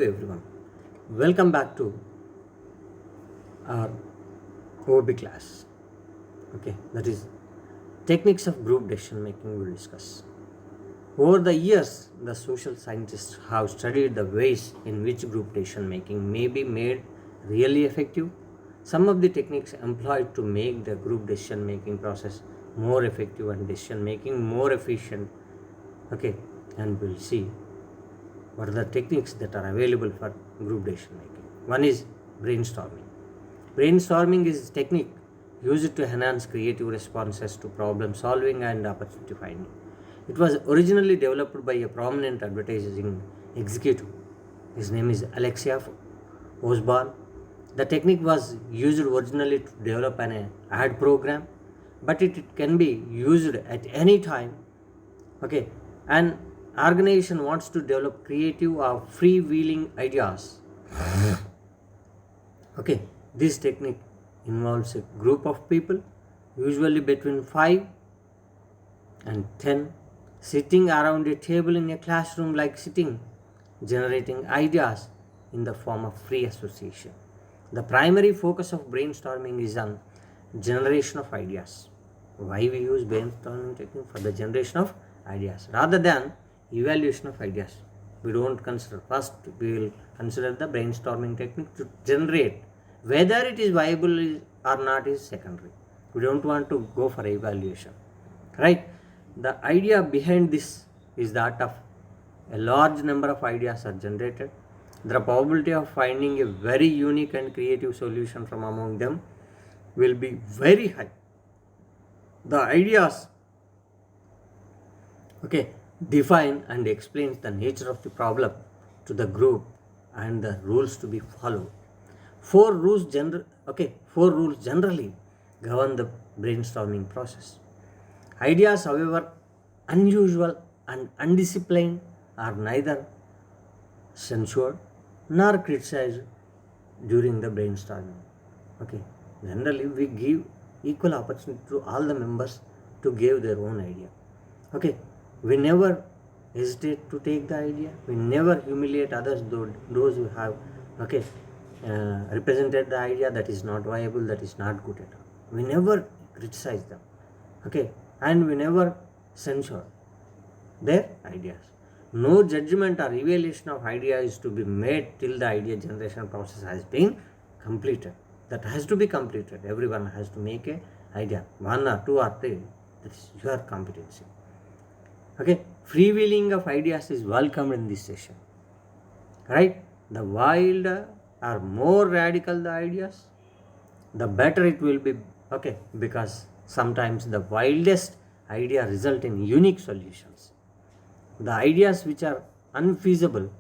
Everyone, welcome back to our OB class. Okay, that is techniques of group decision making. We'll discuss. Over the years, the social scientists have studied the ways in which group decision making may be made really effective. Some of the techniques employed to make the group decision making process more effective and decision making more efficient. Okay, and we'll see what are the techniques that are available for group decision making. One is brainstorming. Brainstorming is a technique used to enhance creative responses to problem solving and opportunity finding. It was originally developed by a prominent advertising executive. His name is Alexia Osborne. The technique was used originally to develop an ad program, but it can be used at any time. Okay, an organization wants to develop creative or freewheeling ideas. Okay, this technique involves a group of people, usually between 5 and 10, sitting around a table in a classroom like sitting, generating ideas in the form of free association. The primary focus of brainstorming is on generation of ideas. Why we use brainstorming technique? For the generation of ideas rather than evaluation of ideas. We don't consider, first we will consider the brainstorming technique to generate. Whether it is viable or not is secondary. We don't want to go for evaluation, right? The idea behind this is that of a large number of ideas are generated. The probability of finding a very unique and creative solution from among them will be very high. The ideas, okay, define and explains the nature of the problem to the group and the rules to be followed. Four rules generally govern the brainstorming process. Ideas, however unusual and undisciplined, are neither censured nor criticized during the brainstorming. Okay, generally we give equal opportunity to all the members to give their own idea. Okay, we never hesitate to take the idea. We never humiliate others, those who have okay represented the idea that is not viable, that is not good at all. We never criticize them. Okay, and we never censure their ideas. No judgment or evaluation of idea is to be made till the idea generation process has been completed. That has to be completed. Everyone has to make a idea, one or two or three. That is your competency. Okay, freewheeling of ideas is welcomed in this session. Right? The wilder or more radical the ideas, the better it will be. Okay, because sometimes the wildest idea result in unique solutions. The ideas which are unfeasible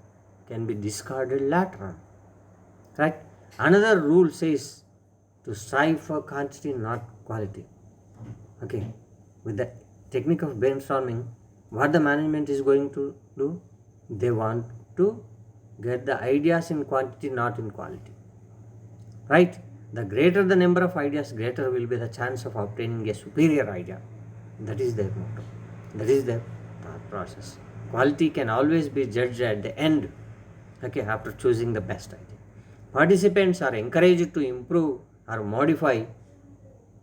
can be discarded later on. Right? Another rule says to strive for quantity, not quality. Okay, with the technique of brainstorming, what the management is going to do? They want to get the ideas in quantity, not in quality. Right? The greater the number of ideas, greater will be the chance of obtaining a superior idea. That is their motto. That is their thought process. Quality can always be judged at the end, okay, after choosing the best idea. Participants are encouraged to improve or modify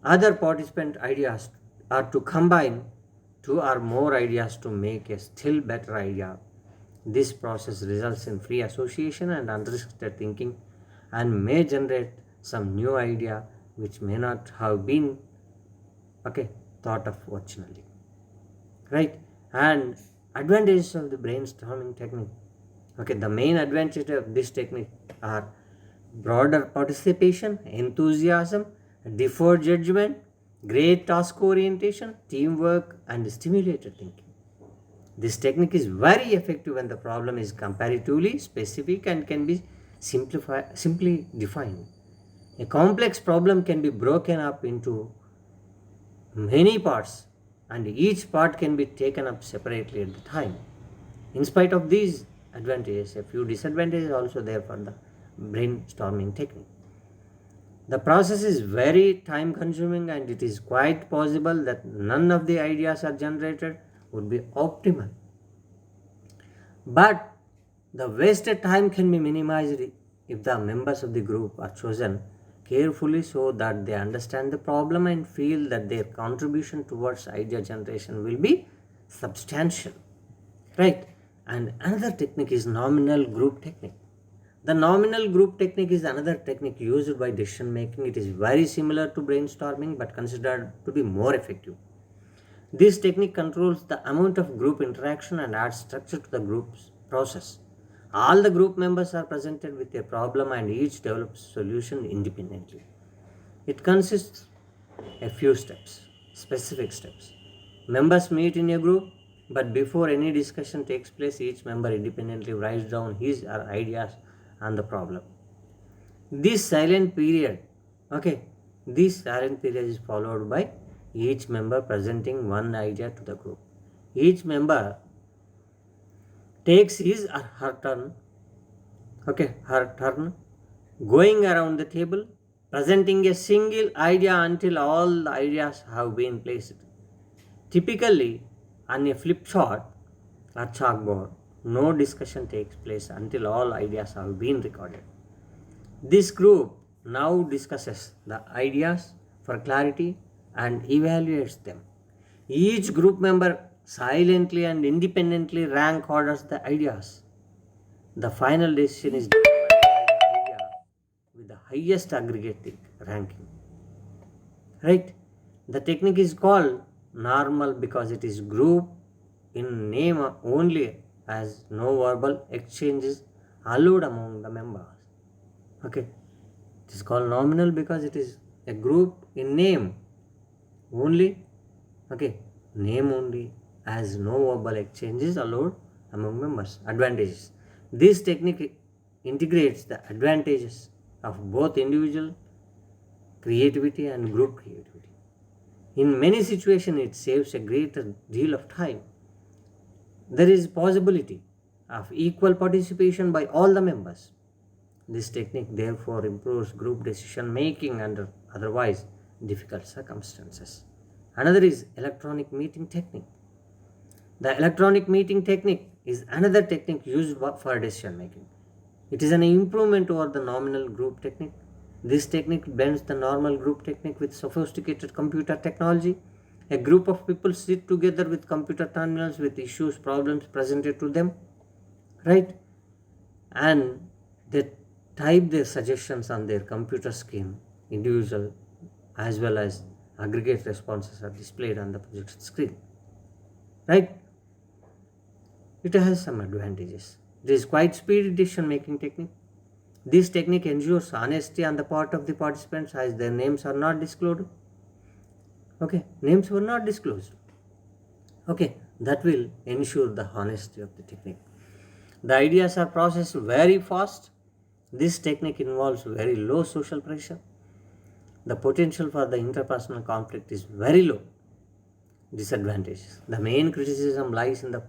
other participant ideas or to combine two or more ideas to make a still better idea. This process results in free association and unrestricted thinking and may generate some new idea which may not have been okay thought of originally. Right? And advantages of the brainstorming technique. Okay, the main advantage of this technique are broader participation, enthusiasm, deferred judgment, great task orientation, teamwork, and stimulated thinking. This technique is very effective when the problem is comparatively specific and can be simply defined. A complex problem can be broken up into many parts, and each part can be taken up separately at the time. In spite of these advantages, a few disadvantages are also there for the brainstorming technique. The process is very time consuming and it is quite possible that none of the ideas are generated would be optimal. But The wasted time can be minimized if the members of the group are chosen carefully so that they understand the problem and feel that their contribution towards idea generation will be substantial. Right? And another technique is nominal group technique. The nominal group technique is another technique used by decision making. It is very similar to brainstorming but considered to be more effective. This technique controls the amount of group interaction and adds structure to the group's process. All the group members are presented with a problem and each develops a solution independently. It consists a few steps, specific steps. Members meet in a group, but before any discussion takes place, each member independently writes down his or her ideas on the problem. This silent period, okay, this silent period is followed by each member presenting one idea to the group. Each member takes his or her turn, okay, her turn, going around the table, presenting a single idea until all the ideas have been placed. Typically, on a flip chart or chalkboard, no discussion takes place until all ideas have been recorded. This group now discusses the ideas for clarity and evaluates them. Each group member silently and independently rank orders the ideas. The final decision is determined by the idea with the highest aggregate ranking. Right? The technique is called normal because it is grouped in name only, as no verbal exchanges allowed among the members. Okay, it is called nominal because it is a group in name only. Okay, name only, as no verbal exchanges allowed among members. Advantages: this technique integrates the advantages of both individual creativity and group creativity. In many situations, it saves a greater deal of time. There is possibility of equal participation by all the members. This technique therefore improves group decision making under otherwise difficult circumstances. Another is electronic meeting technique. The electronic meeting technique is another technique used for decision making. It is an improvement over the nominal group technique. This technique blends the normal group technique with sophisticated computer technology. A group of people sit together with computer terminals with issues, problems presented to them, right? And they type their suggestions on their computer screen. Individual as well as aggregate responses are displayed on the projected screen, right? It has some advantages. It is quite speedy decision making technique. This technique ensures honesty on the part of the participants as their names are not disclosed. Okay, names were not disclosed. Okay, that will ensure the honesty of the technique. The ideas are processed very fast. This technique involves very low social pressure. The potential for the interpersonal conflict is very low. Disadvantages: the main criticism lies in the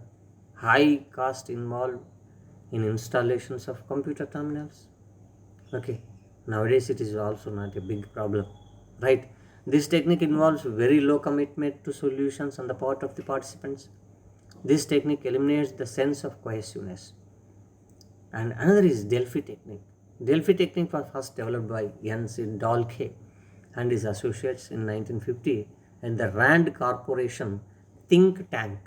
high cost involved in installations of computer terminals. Okay, nowadays it is also not a big problem, right? This technique involves very low commitment to solutions on the part of the participants. This technique eliminates the sense of cohesiveness. And another is Delphi technique. Delphi technique was first developed by N.C. Dahlke and his associates in 1950 and the Rand Corporation think tank.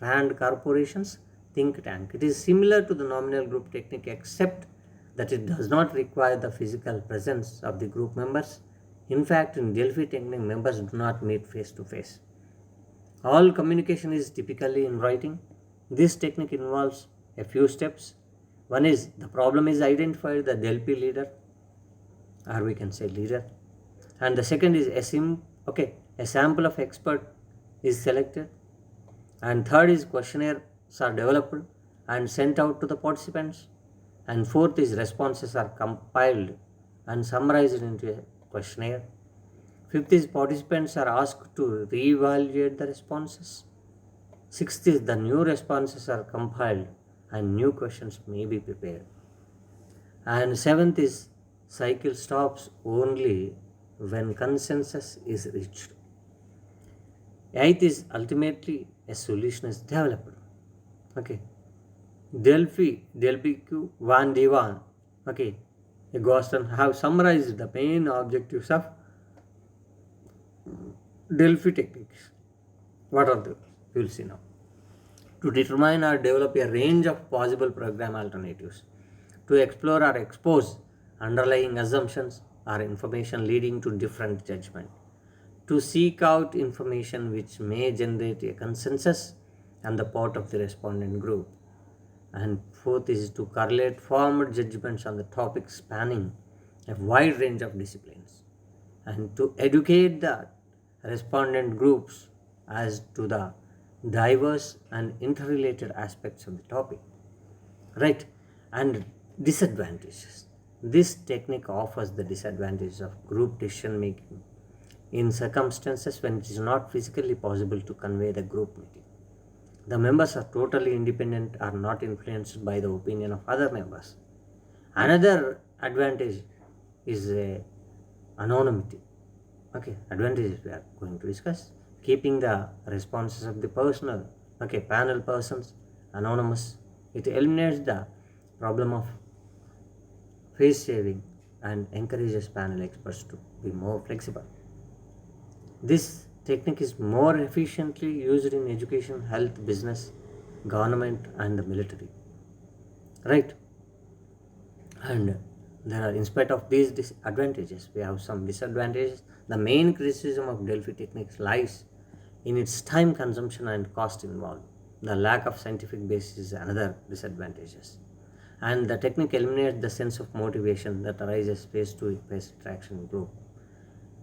Rand Corporation's think tank. It is similar to the nominal group technique except that it does not require the physical presence of the group members. In fact, in Delphi technique, members do not meet face to face. All communication is typically in writing. This technique involves a few steps. One is the problem is identified, the Delphi leader, or we can say leader. And the second is a sample of expert is selected. And third is questionnaires are developed and sent out to the participants. And fourth is responses are compiled and summarized into a questionnaire. Fifth is participants are asked to reevaluate the responses. Sixth is the new responses are compiled and new questions may be prepared. And seventh is cycle stops only when consensus is reached. Eighth is ultimately a solution is developed. Okay. Delphi Van Devan, okay, a Goston have summarized the main objectives of Delphi techniques. What are they? We will see now. To determine or develop a range of possible program alternatives, to explore or expose underlying assumptions or information leading to different judgment, to seek out information which may generate a consensus on the part of the respondent group, and fourth is to correlate formed judgments on the topic spanning a wide range of disciplines, and to educate the respondent groups as to the diverse and interrelated aspects of the topic. Right? And disadvantages. This technique offers the disadvantages of group decision making in circumstances when it is not physically possible to convey the group meeting. The members are totally independent, are not influenced by the opinion of other members. Another advantage is anonymity. Okay, advantages we are going to discuss. Keeping the responses of the panel persons anonymous. It eliminates the problem of face saving and encourages panel experts to be more flexible. This technique is more efficiently used in education, health, business, government, and the military. Right? And there are, in spite of these disadvantages, we have some disadvantages. The main criticism of Delphi techniques lies in its time consumption and cost involved. The lack of scientific basis is another disadvantages. And the technique eliminates the sense of motivation that arises face to face interaction group.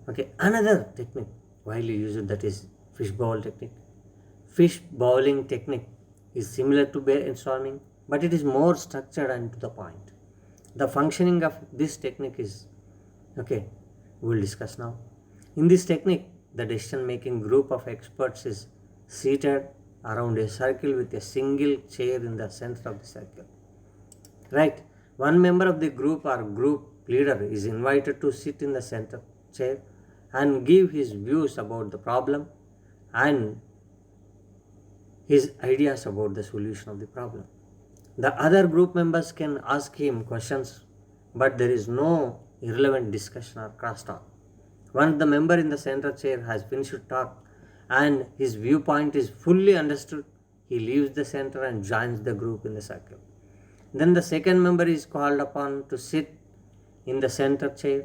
Okay, another technique widely used, that is fishbowl technique. Fish bowling technique is similar to brainstorming, but it is more structured and to the point. The functioning of this technique is, okay, we will discuss now. In this technique, the decision making group of experts is seated around a circle with a single chair in the center of the circle. Right? One member of the group or group leader is invited to sit in the center chair and give his views about the problem and his ideas about the solution of the problem. The other group members can ask him questions, but there is no irrelevant discussion or crosstalk. Once the member in the center chair has finished talk and his viewpoint is fully understood, he leaves the center and joins the group in the circle. Then the second member is called upon to sit in the center chair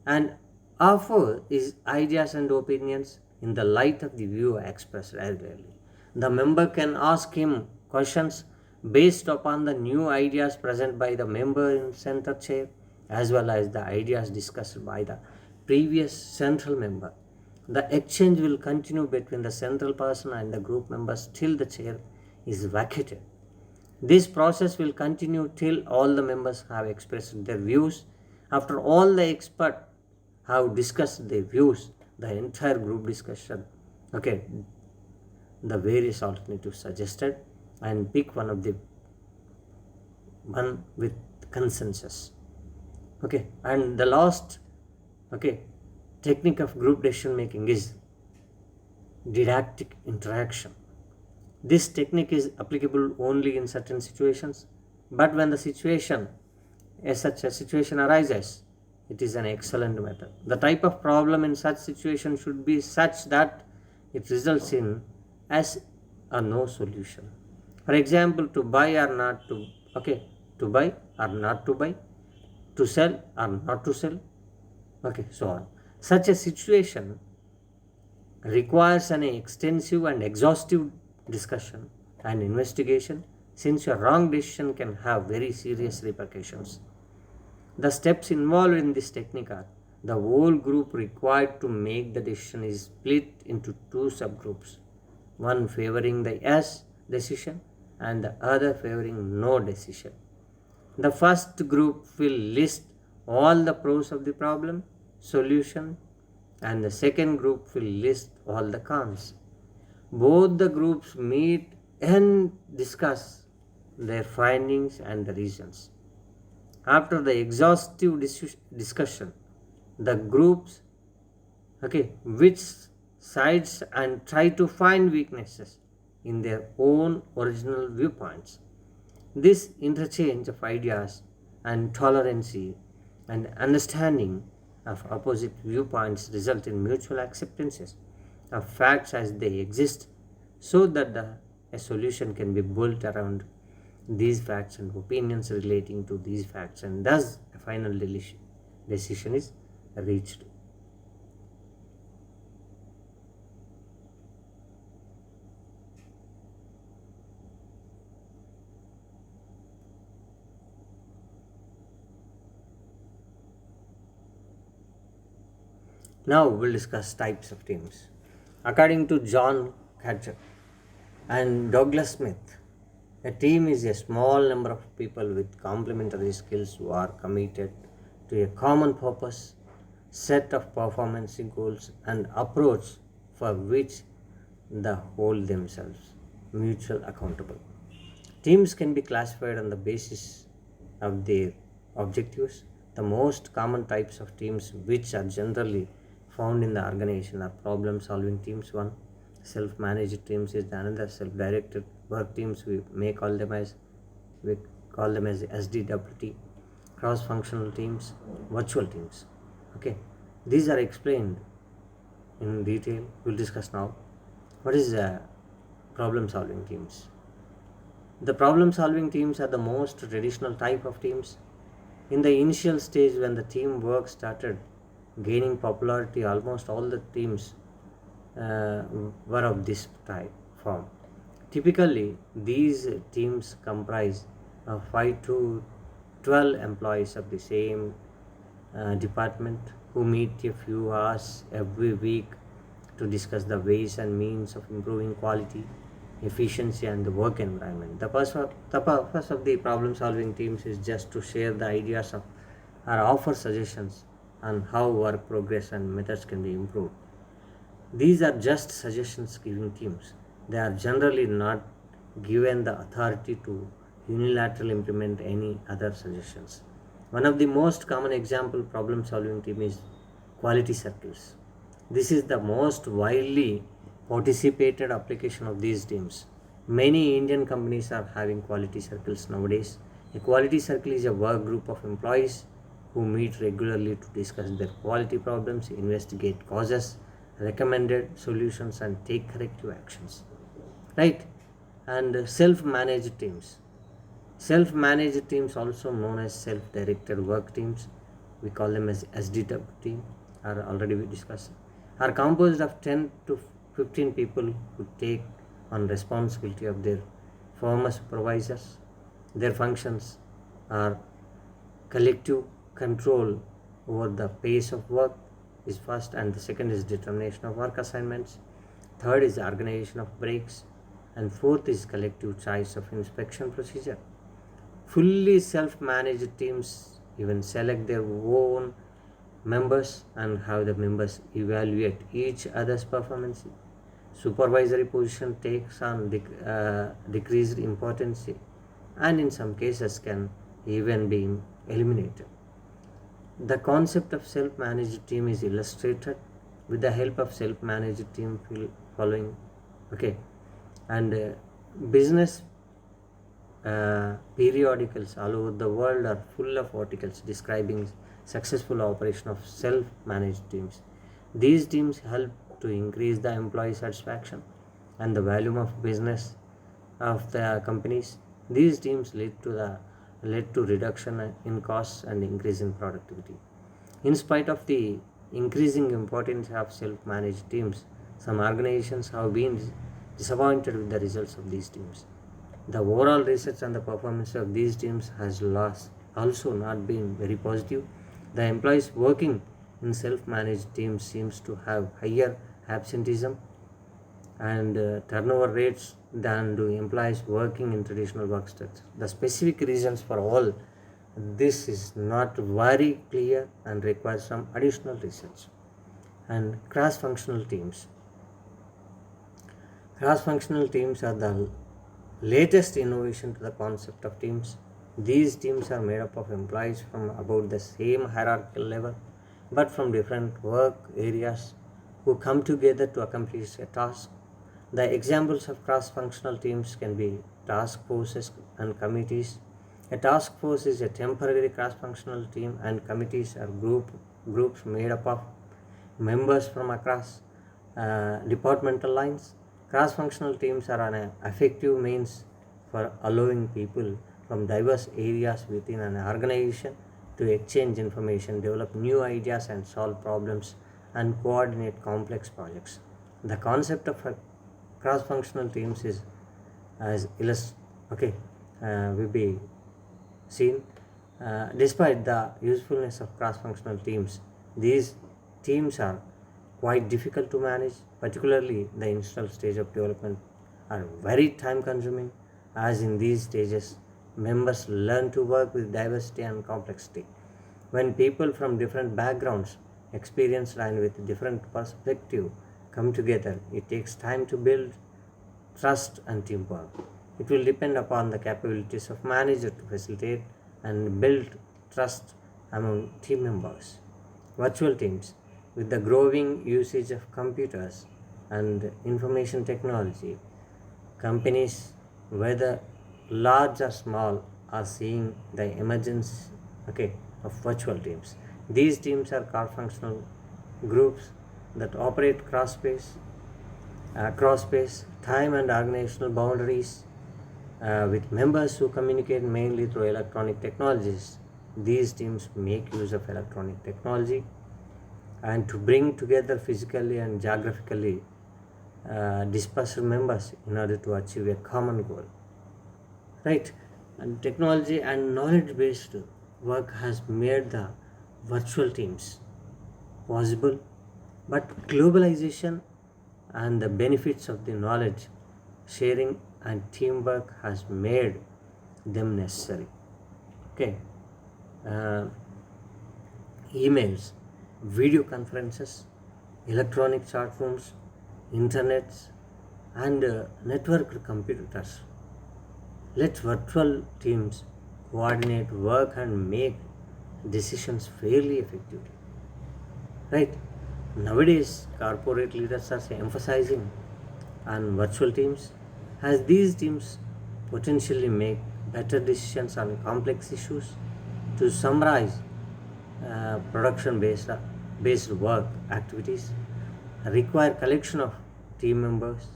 and offer his ideas and opinions in the light of the view expressed earlier. The member can ask him questions based upon the new ideas present by the member in center chair as well as the ideas discussed by the previous central member. The exchange will continue between the central person and the group members till the chair is vacated. This process will continue till all the members have expressed their views. After all the experts have discussed their views, the entire group discussion, okay, the various alternatives suggested and pick one with consensus. Okay, and the last, okay, technique of group decision making is didactic interaction. This technique is applicable only in certain situations, but when such a situation arises, it is an excellent method. The type of problem in such situation should be such that it results in as a no solution. For example, to buy or not to, okay, to buy or not to buy, to sell or not to sell, okay, so on. Such a situation requires an extensive and exhaustive discussion and investigation, since your wrong decision can have very serious repercussions. The steps involved in this technique are: the whole group required to make the decision is split into two subgroups, one favoring the yes decision and the other favoring no decision. The first group will list all the pros of the problem solution, and the second group will list all the cons. Both the groups meet and discuss their findings and the reasons. After the exhaustive discussion, the groups, okay, which sides and try to find weaknesses in their own original viewpoints. This interchange of ideas and tolerance and understanding of opposite viewpoints result in mutual acceptances of facts as they exist so that a solution can be built around these facts and opinions relating to these facts, and thus a final decision is reached. Now we'll discuss types of teams. According to John Katcher and Douglas Smith, a team is a small number of people with complementary skills who are committed to a common purpose, set of performance goals, and approach for which they hold themselves mutual accountable. Teams can be classified on the basis of their objectives. The most common types of teams, which are generally found in the organization, are problem solving teams, one. Self managed teams is another. Self directed work teams, we call them as SDWT. Cross functional teams, virtual teams. Okay, these are explained in detail. We'll discuss now. What is problem solving teams? The problem solving teams are the most traditional type of teams. In the initial stage, when the teamwork started gaining popularity, almost all the teams were of this type form. Typically, these teams comprise 5 to 12 employees of the same department who meet a few hours every week to discuss the ways and means of improving quality, efficiency, and the work environment. The purpose of the problem solving teams is just to share the ideas of or offer suggestions on how work progress and methods can be improved. These are just suggestions giving teams. They are generally not given the authority to unilaterally implement any other suggestions. One of the most common example problem solving team is quality circles. This is the most widely participated application of these teams. Many Indian companies are having quality circles nowadays. A quality circle is a work group of employees who meet regularly to discuss their quality problems, investigate causes, recommended solutions, and take corrective actions. Right? And self-managed teams. Self-managed teams, also known as self-directed work teams, we call them as SDW team, are already we discussed, are composed of 10 to 15 people who take on responsibility of their former supervisors. Their functions are collective control over the pace of work is first, and the second is determination of work assignments. Third is organization of breaks, and fourth is collective choice of inspection procedure. Fully self-managed teams even select their own members and have the members evaluate each other's performance. Supervisory position takes on decreased importance and in some cases can even be eliminated. The concept of self-managed team is illustrated with the help of self-managed team following. Okay, and business periodicals all over the world are full of articles describing successful operation of self-managed teams. These teams help to increase the employee satisfaction and the volume of business of the companies. These teams led to reduction in costs and increase in productivity. In spite of the increasing importance of self-managed teams, some organizations have been disappointed with the results of these teams. The overall research on the performance of these teams has also not been very positive. The employees working in self-managed teams seems to have higher absenteeism and turnover rates than do employees working in traditional work structure. The specific reasons for all this is not very clear and requires some additional research. And cross-functional teams. Cross-functional teams are the latest innovation to the concept of teams. These teams are made up of employees from about the same hierarchical level but from different work areas who come together to accomplish a task. The examples of cross-functional teams can be task forces and committees. A task force is a temporary cross-functional team, and committees are groups made up of members from across departmental lines. Cross-functional teams are an effective means for allowing people from diverse areas within an organization to exchange information, develop new ideas, and solve problems and coordinate complex projects. The concept of a cross-functional teams is as will be seen. Despite the usefulness of cross-functional teams, these teams are quite difficult to manage, particularly the initial stage of development are very time consuming, as in these stages members learn to work with diversity and complexity. When people from different backgrounds, experience and with different perspective come together, it takes time to build trust and teamwork. It will depend upon the capabilities of manager to facilitate and build trust among team members. Virtual teams. With the growing usage of computers and information technology, companies, whether large or small, are seeing the emergence of virtual teams. These teams are cross-functional groups that operate across space, time, and organizational boundaries, with members who communicate mainly through electronic technologies. These teams make use of electronic technology and to bring together physically and geographically dispersed members in order to achieve a common goal. Right? And technology and knowledge based work has made the virtual teams possible, but globalization and the benefits of the knowledge sharing and teamwork has made them necessary. Okay. Uh, Emails, video conferences, electronic chat rooms, internets, and networked computers let virtual teams coordinate work and make decisions fairly effectively. Right? Nowadays, corporate leaders are emphasizing on virtual teams as these teams potentially make better decisions on complex issues. To summarize, production based work activities require collection of team members,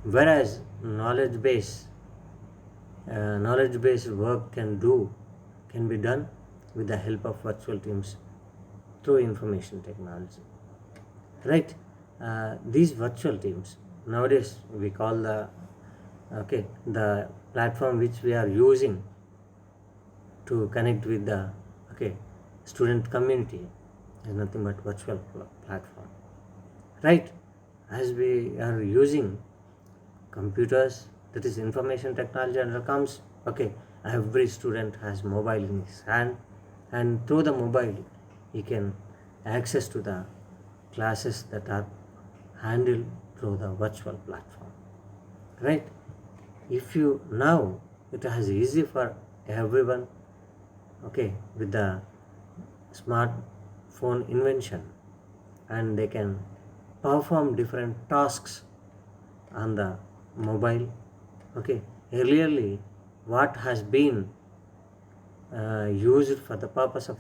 whereas knowledge based work can be done with the help of virtual teams through information technology. Right? These virtual teams nowadays we call the platform which we are using to connect with the student community is nothing but virtual platform. Right? As we are using computers, that is information technology under comes, every student has mobile in his hand, and through the mobile he can access to the classes that are handled through the virtual platform. Right? If you now it is easy for everyone with the smartphone invention, and they can perform different tasks on the mobile. Earlierly what has been used for the purpose of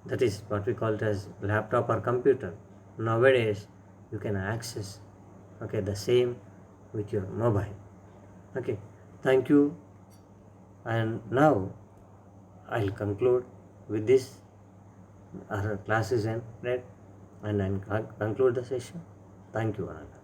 that is what we call it as laptop or computer, nowadays you can access the same with your mobile. Thank you, and now I'll conclude with this. Our class is ended, and I'll conclude the session. Thank you, Ananda.